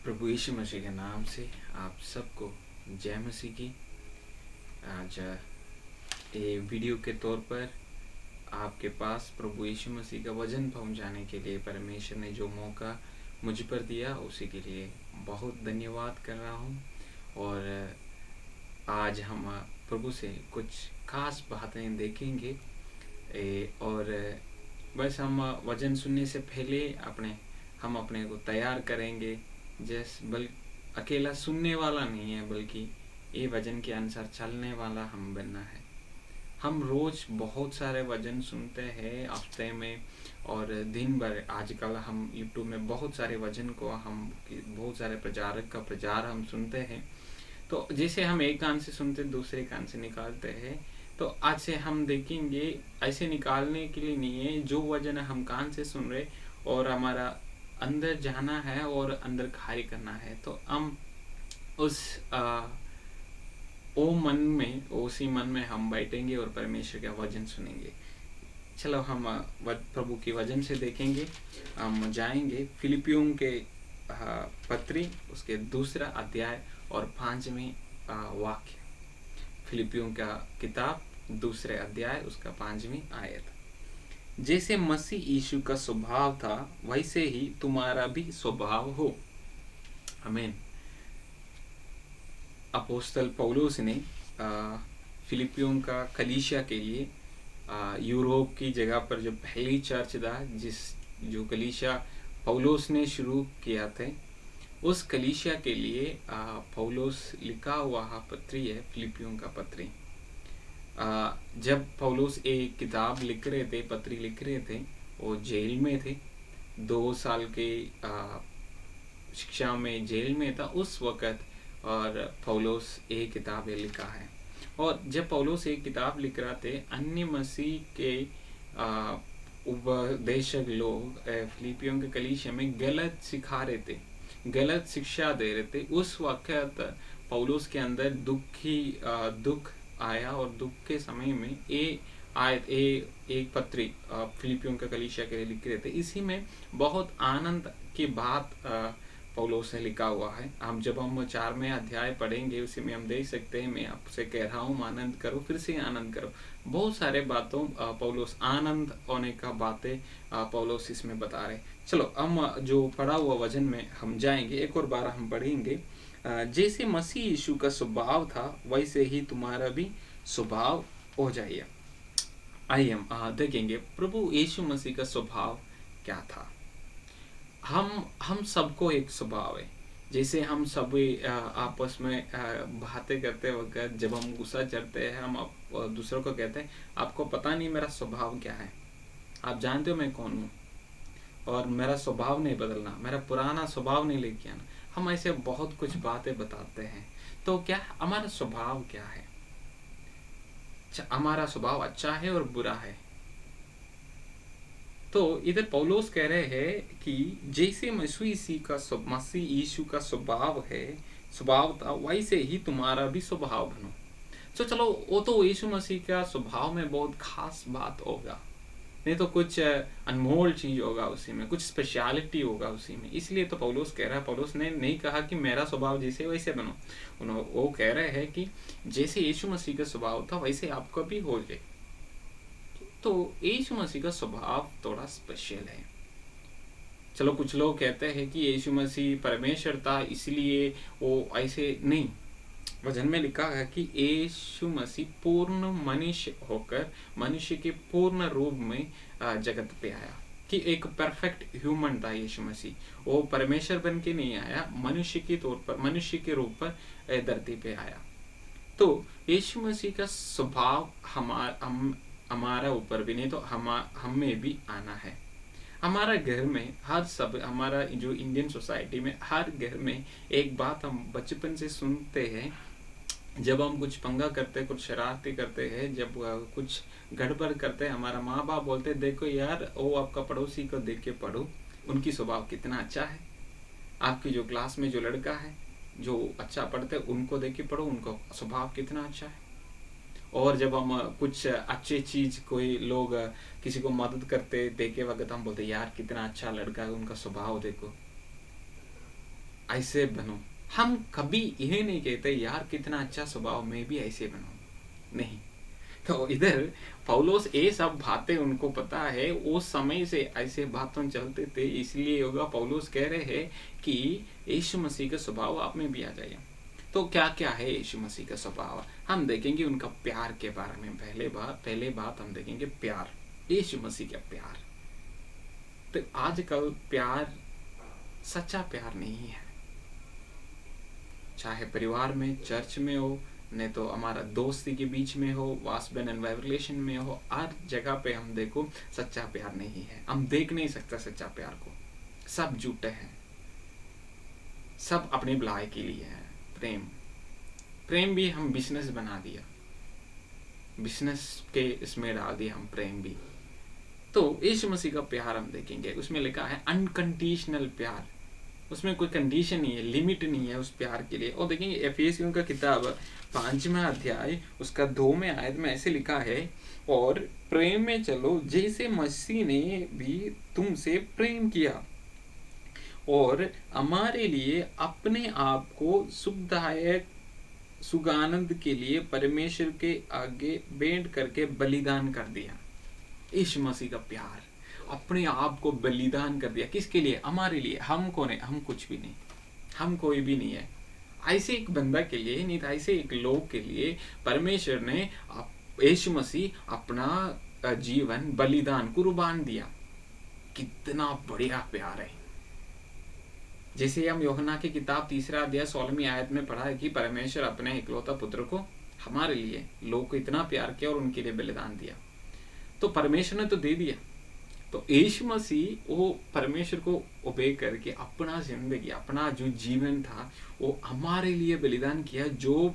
प्रभु यीशु मसीह के नाम से आप सबको जय मसीह की। आज ये वीडियो के तौर पर आपके पास प्रभु यीशु मसीह का वचन पहुंचाने के लिए परमेश्वर ने जो मौका मुझ पर दिया उसी के लिए बहुत धन्यवाद कर रहा हूं। और आज हम प्रभु से कुछ खास बातें देखेंगे। और बस हम वचन सुनने से पहले हम अपने को तैयार करेंगे। अकेला सुनने वाला नहीं है, बल्कि ये वचन के अनुसार चलने वाला हम बनना है। हम रोज बहुत सारे वचन सुनते हैं हफ्ते में और दिन भर। आजकल हम यूट्यूब में बहुत सारे वचन को हम बहुत सारे प्रचारक का प्रचार हम सुनते हैं। तो जैसे हम एक कान से सुनते दूसरे कान से निकालते हैं, तो आज से हम देखेंगे ऐसे निकालने के लिए नहीं है। जो वचन हम कान से सुन रहे और हमारा अंदर जाना है और अंदर खाली करना है, तो हम उसी मन में हम बैठेंगे और परमेश्वर का वचन सुनेंगे। चलो हम प्रभु की वचन से देखेंगे। हम जाएंगे फिलिपियों के पत्री उसके 2 अध्याय और 5वें वाक्य। फिलिपियों का किताब 2 अध्याय उसका 5वीं आयत। जैसे मसीह यीशु का स्वभाव था वैसे ही तुम्हारा भी स्वभाव हो। आमीन। अपोस्तल पौलुस ने फिलिपियों का कलीसिया के लिए यूरोप की जगह पर जो पहली चर्च था, जो कलीसिया पौलुस ने शुरू किया थे, उस कलीसिया के लिए पौलुस लिखा हुआ पत्री है फिलिपियों का पत्री। जब पौलुस एक किताब लिख रहे थे, पत्री लिख रहे थे, वो जेल में थे। 2 साल के शिक्षा में जेल में था उस वक़्त, और पौलुस एक किताब लिखा है। और जब पौलुस एक किताब लिख रहा थे, अन्य मसीह के उपदेशक लोग फिलिपियों के कलीसिया में गलत सिखा रहे थे, गलत शिक्षा दे रहे थे। उस वक़्त पौलुस के अंदर दुख आया, और दुख के समय में एक पत्री फिलिपियों के कलीसिया के लिए लिख रहे थे। इसी में बहुत आनंद की बात पौलुस ने लिखा हुआ है। जब हम 4वें अध्याय पढ़ेंगे, उसी में हम देख सकते हैं, मैं आपसे कह रहा हूँ आनंद करो, फिर से आनंद करो। बहुत सारे बातों पौलुस आनंद होने का बातें पौलुस इसमें बता रहे। चलो हम जो पढ़ा हुआ वचन में हम जाएंगे, एक और बार हम पढ़ेंगे। जैसे मसीह यीशु का स्वभाव था वैसे ही तुम्हारा भी स्वभाव हो जाइए। आइए हम देखेंगे प्रभु यीशु मसीह का स्वभाव क्या था। हम सबको एक स्वभाव है। जैसे हम सब आपस में बातें करते वक्त जब हम गुस्सा चढ़ते हैं, हम दूसरों को कहते हैं आपको पता नहीं मेरा स्वभाव क्या है, आप जानते हो मैं कौन हूँ, और मेरा स्वभाव नहीं बदलना, मेरा पुराना स्वभाव नहीं लेके आना। हम ऐसे बहुत कुछ बातें बताते हैं। तो क्या हमारा स्वभाव क्या है? हमारा स्वभाव अच्छा है और बुरा है। तो इधर पौलुस कह रहे हैं कि जैसे मसीह यीशु का स्वभाव था वैसे ही तुम्हारा भी स्वभाव बनो। तो चलो, वो तो यीशु मसीह का स्वभाव में बहुत खास बात होगा, नहीं तो कुछ अनमोल चीज होगा उसी में, कुछ स्पेशलिटी होगा उसी में। इसलिए तो पौलुस कह रहा है, पौलुस ने नहीं कहा कि मेरा स्वभाव जैसे वैसे बनो। वो कह रहे हैं कि जैसे यीशु मसीह का स्वभाव था वैसे आपका भी हो जाए। तो यीशु मसीह का स्वभाव थोड़ा स्पेशल है। चलो, कुछ लोग कहते हैं कि यीशु मसीह परमेश्वर था इसलिए वो ऐसे नहीं। वचन में लिखा है कि यीशु मसीह पूर्ण मनुष्य होकर मनुष्य के पूर्ण रूप में जगत पे आया, कि एक परफेक्ट ह्यूमन था यीशु मसीह। वो परमेश्वर बन के नहीं आया, मनुष्य के तौर पर, मनुष्य के रूप पर धरती पे आया। तो यीशु मसीह का स्वभाव हमारा ऊपर भी नहीं तो हम में भी आना है। हमारा घर में हमारा जो इंडियन सोसाइटी में हर घर में एक बात हम बचपन से सुनते हैं। जब हम कुछ पंगा करते, कुछ शरारती करते हैं, जब कुछ गड़बड़ करते हैं, हमारा माँ बाप बोलते देखो यार, वो आपका पड़ोसी को देख के पढ़ो, उनकी स्वभाव कितना अच्छा है। आपकी जो क्लास में जो लड़का है जो अच्छा पढ़ते, उनको देख के पढ़ो, उनका स्वभाव कितना अच्छा है। और जब हम कुछ अच्छी चीज, कोई लोग किसी को मदद करते देखे वक्त हम बोलते यार कितना अच्छा लड़का है, उनका स्वभाव देखो। ऐसे बनो। हम कभी यह नहीं कहते यार कितना अच्छा स्वभाव, मैं भी ऐसे बनाऊं, नहीं। तो इधर पौलुस ये सब बातें उनको पता है, वो समय से ऐसे बातों चलते थे, इसलिए होगा पौलुस कह रहे हैं कि यीशु मसीह का स्वभाव आप में भी आ जाएगा। तो क्या क्या है यीशु मसीह का स्वभाव, हम देखेंगे उनका प्यार के बारे में। पहले बात हम देखेंगे प्यार, यीशु मसीह का प्यार। तो आजकल प्यार सच्चा प्यार नहीं है, चाहे परिवार में, चर्च में हो, नहीं तो हमारा दोस्ती के बीच में हो, हस्बैंड एंड वाइफ रिलेशन में हो, हर जगह पे हम देखो सच्चा प्यार नहीं है। हम देख नहीं सकते सच्चा प्यार को, सब झूठे हैं, सब अपने भलाई के लिए है। प्रेम भी हम बिजनेस बना दिया, बिजनेस के इसमें डाल दिया हम प्रेम भी। तो यीशु मसीह का प्यार हम देखेंगे, उसमें लिखा है अनकंडीशनल प्यार, उसमें कोई कंडीशन नहीं है, लिमिट नहीं है उस प्यार के लिए। और देखेंगे एफिसियों का किताब 5वां अध्याय उसका 2वें आयत में ऐसे लिखा है, और प्रेम में चलो जैसे मसीह ने भी तुमसे प्रेम किया और हमारे लिए अपने आप को सुखदायक सुगानंद के लिए परमेश्वर के आगे भेंट करके बलिदान कर दिया। यीशु मसीह का प्यार, अपने आप को बलिदान कर दिया, किसके लिए? हमारे लिए। हम कौन है? हम कुछ भी नहीं, हम कोई भी नहीं है। ऐसे एक बंदा के लिए नहीं, ऐसे एक लोग के लिए परमेश्वर ने यीशु मसीह अपना जीवन बलिदान कुर्बान दिया। कितना बढ़िया प्यार है। जैसे हम यूहन्ना की किताब 3 अध्याय 16वीं आयत में पढ़ा है कि परमेश्वर अपने इकलौता पुत्र को हमारे लिए, लोग को इतना प्यार किया और उनके लिए बलिदान दिया। तो परमेश्वर ने तो दे दिया, तो यीशु मसीह वो परमेश्वर को ओबे करके अपना जिंदगी, अपना जो जीवन था वो हमारे लिए बलिदान किया, जो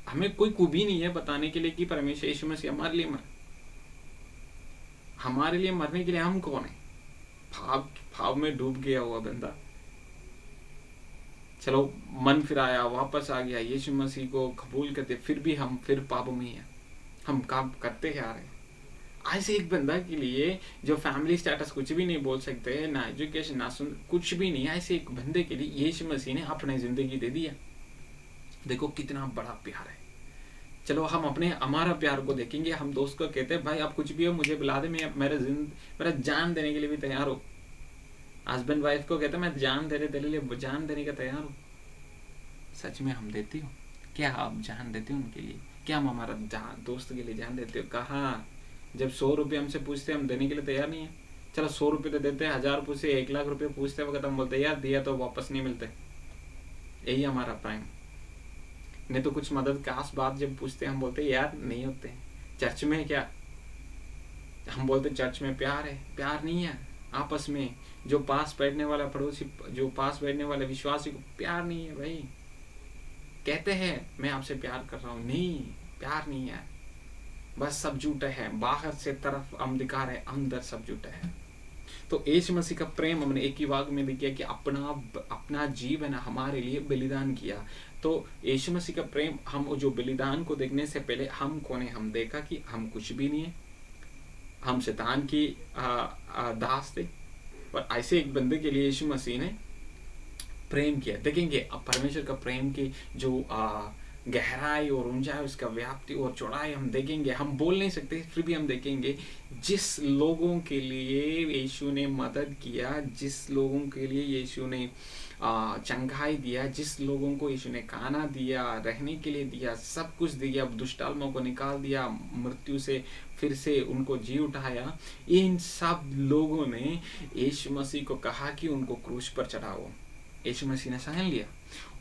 हमें कोई खूबी नहीं है बताने के लिए कि परमेश्वर यीशु मसीह हमारे लिए हमारे लिए मरने के लिए हम कौन है? भाव में डूब गया हुआ बंदा, चलो मन फिराया, वापस आ गया, यीशु मसीह को कबूल करते, फिर भी हम फिर पाप में हैं, हम काम करते आ रहे हैं। ऐसे एक बंदा के लिए जो फैमिली स्टेटस कुछ भी नहीं बोल सकते, ना एजुकेशन ना सुन, कुछ भी नहीं, ऐसे एक बंदे के लिए यीशु मसीह ने अपनी जिंदगी दे दिया। देखो कितना बड़ा प्यार है। चलो हम हमारा प्यार को देखेंगे। हम दोस्त को कहते हैं भाई आप कुछ भी हो मुझे बुला दे, मैं मेरा जान देने के लिए भी तैयार हो। हस्बैंड वाइफ को कहते हैं मैं जान तेरे लिए जान देने का तैयार हूँ। सच में हम देती हो क्या? आप जान देते हो उनके लिए? क्या हम हमारा दोस्त के लिए जान देते हो? कहाँ? जब 100 रुपये हमसे पूछते हम देने के लिए तैयार नहीं है। चलो 100 रुपये तो देते हैं, 1000 पूछते, 1 लाख रुपये पूछते वक्त हम बोलते यार दिया तो वापस नहीं मिलते। यही हमारा प्राइम। नहीं तो कुछ मदद खास बात जब पूछते हम बोलते यार नहीं होते। चर्च में क्या हम बोलते? चर्च में प्यार है, प्यार नहीं है आपस में। जो पास बैठने वाला पड़ोसी, जो पास बैठने वाले विश्वासी को प्यार नहीं है भाई। कहते हैं मैं आपसे प्यार कर रहा हूँ, नहीं, प्यार नहीं है, बस सब झूठा है। बाहर से तरफ हम दिखा रहे, अंदर सब झूठा है। तो यीशु मसीह का प्रेम हमने एक ही वाक्य में देखा कि अपना जीवन हमारे लिए बलिदान किया। तो यीशु मसीह का प्रेम, हम जो बलिदान को देखने से पहले हम कौन है? हम देखा कि हम कुछ भी नहीं है, हम शैतान की दास थे। और ऐसे एक बंदे के लिए यीशु मसीह ने प्रेम किया। देखेंगे अब परमेश्वर का प्रेम की जो गहराई और ऊंचाई, उसका व्याप्ति और चौड़ाई हम देखेंगे। हम बोल नहीं सकते, फिर भी हम देखेंगे जिस लोगों के लिए यीशु ने मदद किया, जिस लोगों के लिए यीशु ने चंगाई दिया, जिस लोगों को यीशु ने खाना दिया, रहने के लिए दिया, सब कुछ दिया, दुष्ट आत्माओं को निकाल दिया, मृत्यु से फिर से उनको जी उठाया, इन सब लोगों ने यीशु मसीह को कहा कि उनको क्रूस पर चढ़ाओ। यीशु मसीह ने सहन लिया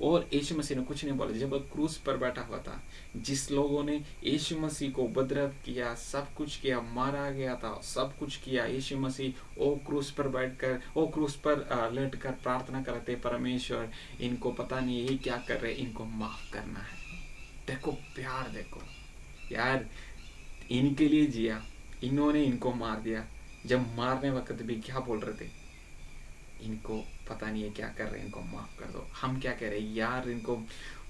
और यीशु मसीह ने कुछ नहीं बोला। जब वो क्रूस पर बैठा हुआ था, जिस लोगों ने यीशु मसीह को उपद्रव किया, सब कुछ किया, मारा गया था, सब कुछ किया, यीशु मसीह वो क्रूस पर बैठकर, वो क्रूस पर लेटकर प्रार्थना करते, परमेश्वर इनको पता नहीं ये क्या कर रहे, इनको माफ करना है। देखो प्यार, देखो यार, इनके लिए जिया, इन्होंने इनको मार दिया। जब मारने वक्त भी क्या बोल रहे थे? इनको पता नहीं है क्या कर रहे हैं, इनको माफ कर दो। हम क्या कह रहे हैं? यार इनको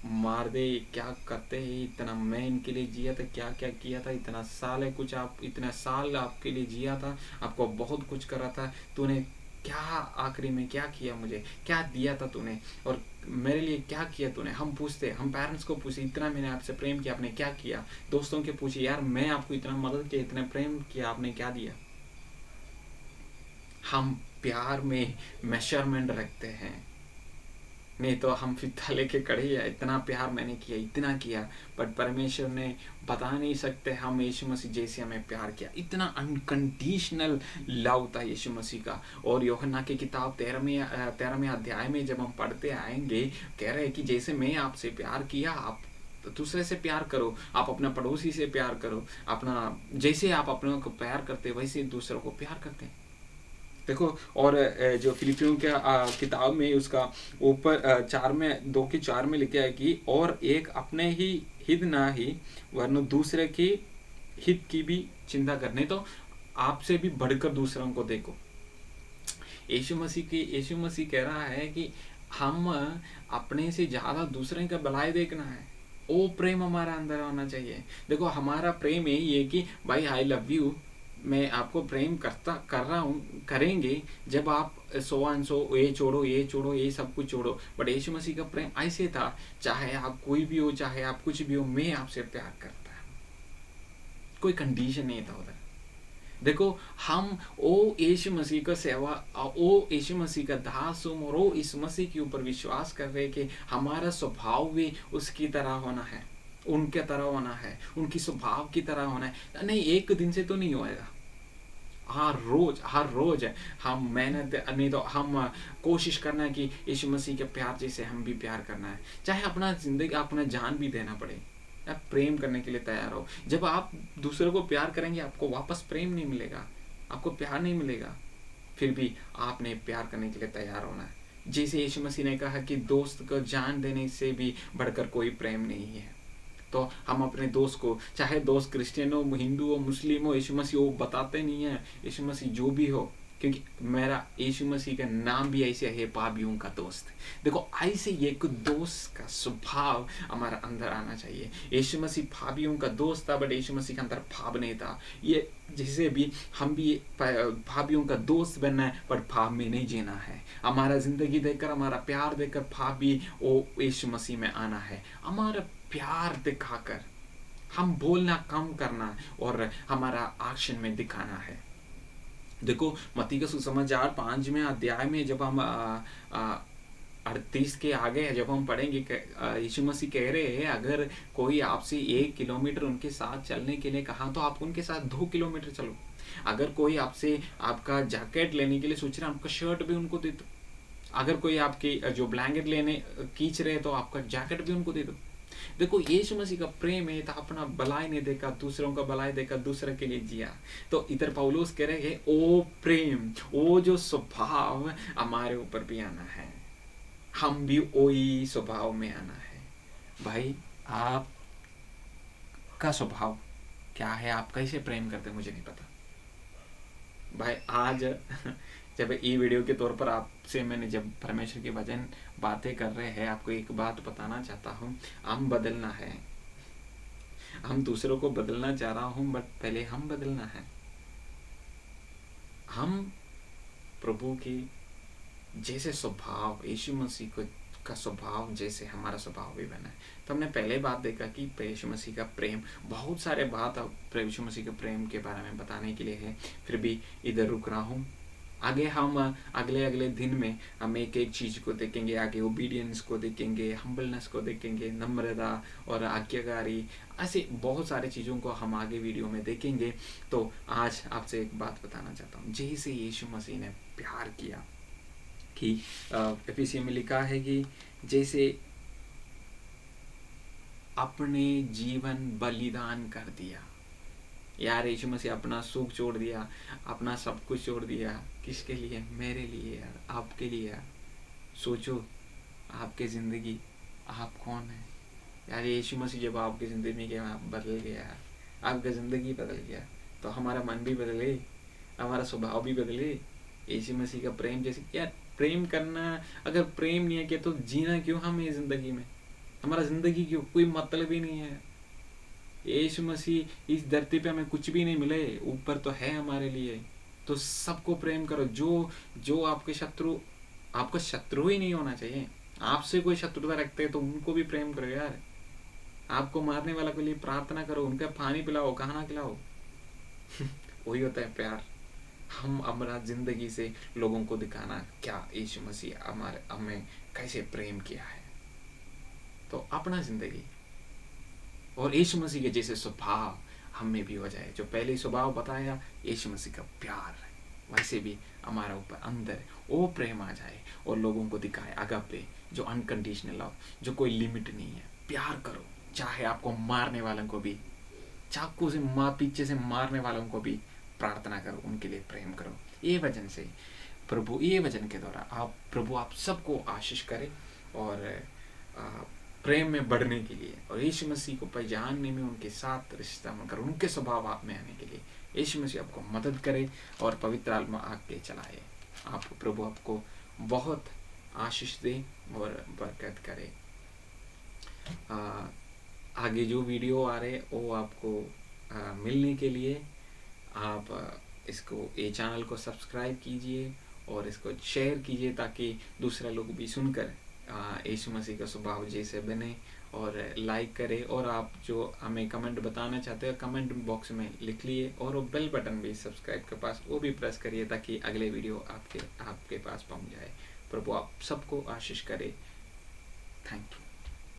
मार दे, क्या करते हैं? इतना मैं इनके लिए जिया था, क्या क्या किया था, इतना साल है कुछ, आप इतना साल आपके लिए जिया था, आपको बहुत कुछ करा था, तूने क्या आखिरी में क्या किया, मुझे क्या दिया था तूने, और मेरे लिए क्या किया तूने। हम पूछते, हम पेरेंट्स को पूछे, इतना मैंने आपसे प्रेम किया, आपने क्या किया। दोस्तों के पूछे, यार मैं आपको इतना मदद किया, इतना प्रेम किया, आपने क्या दिया। हम प्यार में मेजरमेंट रखते हैं, नहीं तो हम फिर लेके खड़े हैं, इतना प्यार मैंने किया, इतना किया। बट परमेश्वर ने बता नहीं सकते हम यीशु मसीह जैसे हमें प्यार किया। इतना अनकंडीशनल लव था यीशु मसीह का। और यूहन्ना की किताब 13वें अध्याय में जब हम पढ़ते आएंगे, कह रहे हैं कि जैसे मैं आपसे प्यार किया, आप दूसरे से प्यार करो, आप अपना पड़ोसी से प्यार करो, अपना जैसे आप अपने को प्यार करते वैसे दूसरों को प्यार करते हैं। देखो, और जो फिलिपियों के किताब में उसका ऊपर 2 के 4 में लिखा है कि और एक अपने ही हित ना ही वरन दूसरे के हित की भी चिंता करने, तो आपसे भी बढ़कर दूसरों को देखो। यीशु मसीह कह रहा है कि हम अपने से ज्यादा दूसरे का भलाई देखना है, वो प्रेम हमारा अंदर होना चाहिए। देखो, हमारा प्रेम यही है कि भाई आई लव यू, मैं आपको प्रेम कर रहा हूँ, करेंगे जब आप सो एंड सो, ये छोड़ो ये छोड़ो ये सब कुछ छोड़ो। बट यीशु मसीह का प्रेम ऐसे था, चाहे आप कोई भी हो, चाहे आप कुछ भी हो, मैं आपसे प्यार करता हूँ, कोई कंडीशन नहीं था उधर। देखो, हम ओ यीशु मसीह का सेवा, ओ यीशु मसीह का दास हूँ, और ओ इस मसीह के ऊपर विश्वास कर रहे कि हमारा स्वभाव भी उसकी तरह होना है, उनके तरह होना है, उनकी स्वभाव की तरह होना है। नहीं, एक दिन से तो नहीं होएगा, हर रोज हम मेहनत, नहीं तो हम कोशिश करना है कि यीशु मसीह के प्यार जैसे हम भी प्यार करना है, चाहे अपना जिंदगी, अपना जान भी देना पड़े, आप प्रेम करने के लिए तैयार हो। जब आप दूसरों को प्यार करेंगे, आपको वापस प्रेम नहीं मिलेगा, आपको प्यार नहीं मिलेगा, फिर भी आपने प्यार करने के लिए तैयार होना है। जैसे यीशु मसीह ने कहा कि दोस्त को जान देने से भी बढ़कर कोई प्रेम नहीं है। तो हम अपने दोस्त को, चाहे दोस्त क्रिश्चियन हो, हिंदू हो, मुस्लिम हो, यीशु मसीह हो, बताते नहीं है यीशु मसीह जो भी हो, क्योंकि मेरा यीशु मसीह का नाम भी ऐसे है, पापियों का दोस्त। देखो, ऐसे एक दोस्त का स्वभाव हमारा अंदर आना चाहिए। यीशु मसीह पापियों का दोस्त था, बट यीशु मसीह के अंदर पाप नहीं था। ये जैसे भी हम भी पापियों का दोस्त बनना है, बट पाप में नहीं जीना है। हमारा जिंदगी देखकर, हमारा प्यार देखकर पापी वो यीशु मसीह में आना है। हमारा प्यार दिखाकर हम बोलना कम करना और हमारा एक्शन में दिखाना है। देखो, मत्ती का सुसमाचार 5वें अध्याय में जब हम 38 के आगे जब हम पढ़ेंगे, यीशु मसीह कह रहे हैं, अगर कोई आपसे 1 किलोमीटर उनके साथ चलने के लिए कहा, तो आप उनके साथ 2 किलोमीटर चलो। अगर कोई आपसे आपका जैकेट लेने के लिए सोच रहा है, आपका शर्ट भी उनको दे दो। अगर कोई आपकी जो ब्लैंकेट लेने खींच रहे, तो आपका जैकेट भी उनको दे दो। देखो, यीशु मसीह का प्रेम है, तो अपना भलाई नहीं देखा, दूसरों का भलाई देखा, दूसरे के लिए जिया। तो इधर पौलुस कह रहे हैं, ओ प्रेम, वो जो स्वभाव हमारे ऊपर भी आना है, हम भी वही स्वभाव में आना है। भाई, आपका स्वभाव क्या है, आप कैसे प्रेम करते, मुझे नहीं पता। भाई, आज जब ये वीडियो के तौर पर आपसे मैंने जब परमेश्वर के वचन बातें कर रहे हैं, आपको एक बात बताना चाहता हूँ, हम बदलना है। हम दूसरों को बदलना चाह रहा हूँ, बट पहले हम बदलना है। हम प्रभु की जैसे स्वभाव, यीशु मसीह को का स्वभाव जैसे हमारा स्वभाव भी बना है। तो हमने पहले बात देखा कि यीशु मसीह का प्रेम, बहुत सारे बात यीशु मसीह के प्रेम के बारे में बताने के लिए है, फिर भी इधर रुक रहा हूँ। आगे हम अगले दिन में हम एक एक चीज़ को देखेंगे। आगे ओबीडियंस को देखेंगे, हम्बलनेस को देखेंगे, नम्रता और आज्ञाकारी, ऐसे बहुत सारे चीज़ों को हम आगे वीडियो में देखेंगे। तो आज आपसे एक बात बताना चाहता हूँ, जैसे यीशु मसीह ने प्यार किया, कि एफिसियों में लिखा है कि जैसे अपने जीवन बलिदान कर दिया। यार, यीशु मसीह अपना सुख छोड़ दिया, अपना सब कुछ छोड़ दिया, किसके लिए? मेरे लिए यार, आपके लिए यार। सोचो, आपके ज़िंदगी, आप कौन है यार? यीशु मसीह जब आपकी ज़िंदगी में आप बदल गया यार, आपका ज़िंदगी बदल गया, तो हमारा मन भी बदले, हमारा स्वभाव भी बदले। यीशु मसीह का प्रेम जैसे, यार प्रेम करना, अगर प्रेम नहीं है क्या, तो जीना क्यों हम ये ज़िंदगी में? हमारा ज़िंदगी क्यों? कोई मतलब ही नहीं है। यीशु मसीह इस धरती पे हमें कुछ भी नहीं मिले, ऊपर तो है हमारे लिए, तो सबको प्रेम करो। जो जो आपका शत्रु ही नहीं होना चाहिए। आपसे कोई शत्रुता रखते हैं तो उनको भी प्रेम करो यार। आपको मारने वाला के लिए प्रार्थना करो, उनका पानी पिलाओ, खाना खिलाओ। वही होता है प्यार। हम हमारा जिंदगी से लोगों को दिखाना क्या यीशु मसीह हमारे हमें कैसे प्रेम किया है। तो अपना जिंदगी और यीशु मसीह के जैसे स्वभाव हम में भी हो जाए। जो पहले स्वभाव बताया यीशु मसीह का प्यार है, वैसे भी हमारा ऊपर अंदर वो प्रेम आ जाए और लोगों को दिखाए अगापे, जो अनकंडीशनल लव, जो कोई लिमिट नहीं है। प्यार करो, चाहे आपको मारने वालों को भी, चाकू से पीछे से मारने वालों को भी प्रार्थना करो, उनके लिए प्रेम करो। ये वचन से प्रभु, ये वचन के द्वारा प्रभु आप सबको आशीष करे और प्रेम में बढ़ने के लिए और यीशु मसीह को पहचानने में, उनके साथ रिश्ता बनकर उनके स्वभाव आप में आने के लिए यीशु मसीह आपको मदद करे और पवित्र आत्मा आके चलाए। प्रभु आपको बहुत आशीष दे और बरकत करे। आगे जो वीडियो आ रहे वो आपको मिलने के लिए आप इसको ये चैनल को सब्सक्राइब कीजिए और इसको शेयर कीजिए, ताकि दूसरा लोग भी सुनकर यीशु मसीह का स्वभाव जैसे बने। और लाइक करें और आप जो हमें कमेंट बताना चाहते हैं कमेंट बॉक्स में लिख लिए, और वो बेल बटन भी सब्सक्राइब के पास वो भी प्रेस करिए, ताकि अगले वीडियो आपके पास पहुंच जाए। प्रभु आप सबको आशीष करे। Thank you.